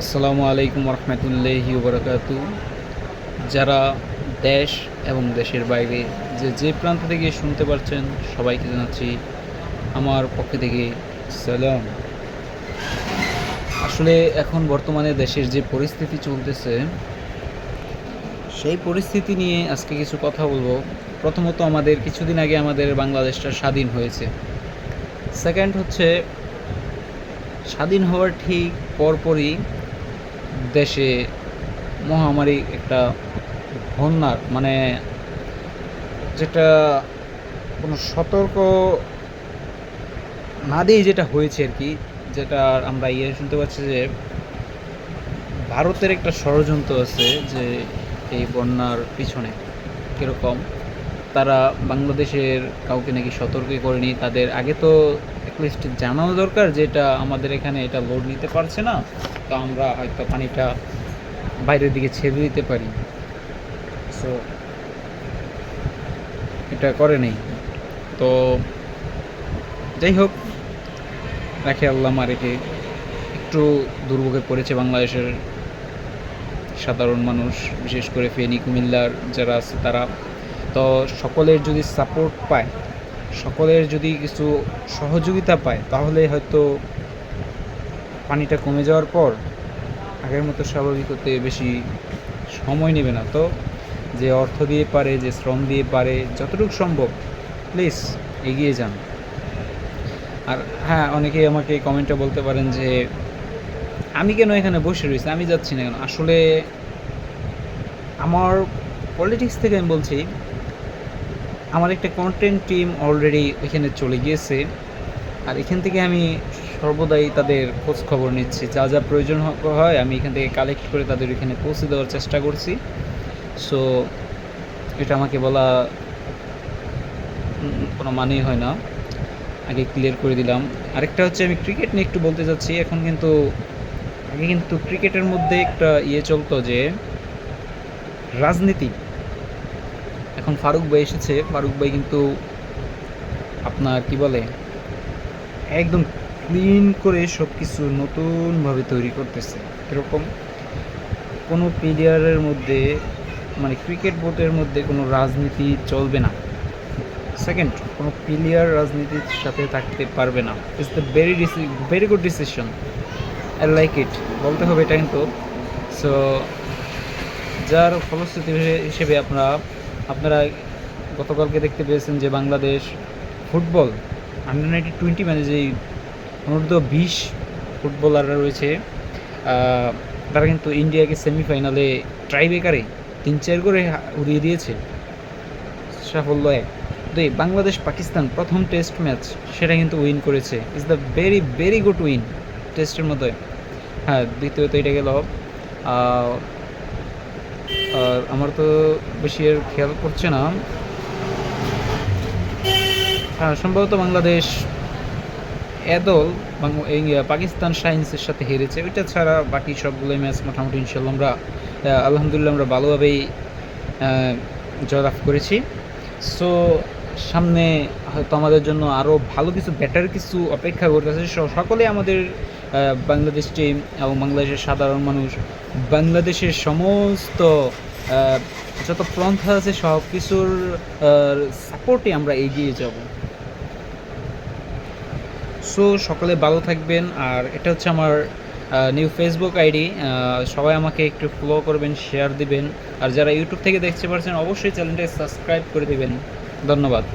আসসালামু আলাইকুম রহমতুল্লাহি ওবরাকাতু। যারা দেশ এবং দেশের বাইরে যে প্রান্ত থেকে শুনতে পারছেন সবাইকে জানাচ্ছি আমার পক্ষ থেকে সালাম। আসলে এখন বর্তমানে দেশের যে পরিস্থিতি চলতেছে সেই পরিস্থিতি নিয়ে আজকে কিছু কথা বলবো। প্রথমত, আমাদের কিছুদিন আগে আমাদের বাংলাদেশটা স্বাধীন হয়েছে। সেকেন্ড হচ্ছে, স্বাধীন হওয়ার ঠিক পরপরই দেশে মহামারী একটা বন্যার যেটা কোনো সতর্ক না দিয়েই যেটা হয়েছে আর কি, যেটা আমরা শুনতে পাচ্ছি যে ভারতের একটা ষড়যন্ত্র আছে যে এই বন্যার পিছনে কীরকম তারা বাংলাদেশের কাউকে নাকি সতর্কই করেনি। তাদের আগে তো অ্যাটলিস্ট জানানো দরকার যে এটা আমাদের এখানে এটা লোড নিতে পারছে না, তো আমরা হয়তো পানিটা বাইরের দিকে ছেড়ে দিতে পারি। সো এটা করে নেই। তো যাই হোক, রাখে আল্লাহ মারেকে, একটু দুর্ভোগে পড়েছে বাংলাদেশের সাধারণ মানুষ, বিশেষ করে ফেনী কুমিল্লার যারা আছে তারা। তো সকলের যদি সাপোর্ট পায়, সকলের যদি কিছু সহযোগিতা পায়, তাহলে হয়তো পানিটা কমে যাওয়ার পর আগের মতো স্বাভাবিক হতে বেশি সময় নেবে না। তো যে অর্থ দিয়ে পারে, যে শ্রম দিয়ে পারে, যতটুকু সম্ভব প্লিজ এগিয়ে যান। আর হ্যাঁ, অনেকেই আমাকে কমেন্টে বলতে পারেন যে আমি কেন এখানে বসে রয়েছি, আমি যাচ্ছি না কেন। আসলে আমার পলিটিক্স থেকে আমি বলছি, আমার একটা কন্টেন্ট টিম অলরেডি এখানে চলে গিয়েছে, আর এখান থেকে আমি সর্বদাই তাদের খোঁজ খবর নিচ্ছি। যা যা প্রয়োজন হয় আমি এখান থেকে কালেক্ট করে তাদের এখানে পৌঁছে দেওয়ার চেষ্টা করছি। সো এটা আমাকে বলা কোনো মানেই হয় না, আগে ক্লিয়ার করে দিলাম। আরেকটা হচ্ছে, আমি ক্রিকেট নিয়ে একটু বলতে চাচ্ছি। এখন কিন্তু আগে কিন্তু ক্রিকেটের মধ্যে একটা চলতো যে রাজনীতি। এখন ফারুক ভাই এসেছে, ফারুক ভাই কিন্তু আপনার কি বলে একদম ক্লিন করে সব কিছু নতুনভাবে তৈরি করতেছে। এরকম কোনো প্লেয়ারের মধ্যে ক্রিকেট বোর্ডের মধ্যে কোনো রাজনীতি চলবে না। সেকেন্ড, কোনো প্লেয়ার রাজনীতির সাথে থাকতে পারবে না। It's the very good decision, I like it, বলতে হবে এটা কিন্তু। সো যার ফলশ্রুতি হিসেবে আপনারা গতকালকে দেখতে পেয়েছেন যে বাংলাদেশ ফুটবল আন্ডার-19-20 যেই অনূর্ধ্ব-20 ফুটবলাররা রয়েছে, তারা কিন্তু ইন্ডিয়াকে সেমিফাইনালে ট্রাইব্রেকারে 3-4 করে উড়িয়ে দিয়েছে। সাফল্য এক। দুই, বাংলাদেশ পাকিস্তান প্রথম টেস্ট ম্যাচ সেটা কিন্তু উইন করেছে। It's the very good win টেস্টের মধ্যে। হ্যাঁ, দ্বিতীয়ত এটা গেল। আর আমার তো বেশি এর খেয়াল করছে না। হ্যাঁ, সম্ভবত বাংলাদেশ পাকিস্তান সায়েন্সের সাথে হেরেছে। ওইটা ছাড়া বাকি সবগুলোই ম্যাচ মোটামুটি ইনশাল্লাহ আলহামদুলিল্লাহ আমরা ভালোভাবেই জয়লাভ করেছি। সো সামনে হয়তো আমাদের জন্য আরও ভালো কিছু, বেটার কিছু অপেক্ষা করতেছে। সকলে আমাদের বাংলাদেশ টিম এবং বাংলাদেশের সাধারণ মানুষ, বাংলাদেশের সমস্ত যত পন্থা আছে সব কিছুর সাপোর্টে আমরা এগিয়ে যাব। সো সকলে ভালো থাকবেন। আর এটা হচ্ছে আমার নিউ ফেসবুক আইডি, সবাই আমাকে একটু ফলো করবেন, শেয়ার দিবেন। আর যারা ইউটিউব থেকে দেখতে পাচ্ছেন অবশ্যই চ্যানেলটা সাবস্ক্রাইব করে দিবেন। ধন্যবাদ।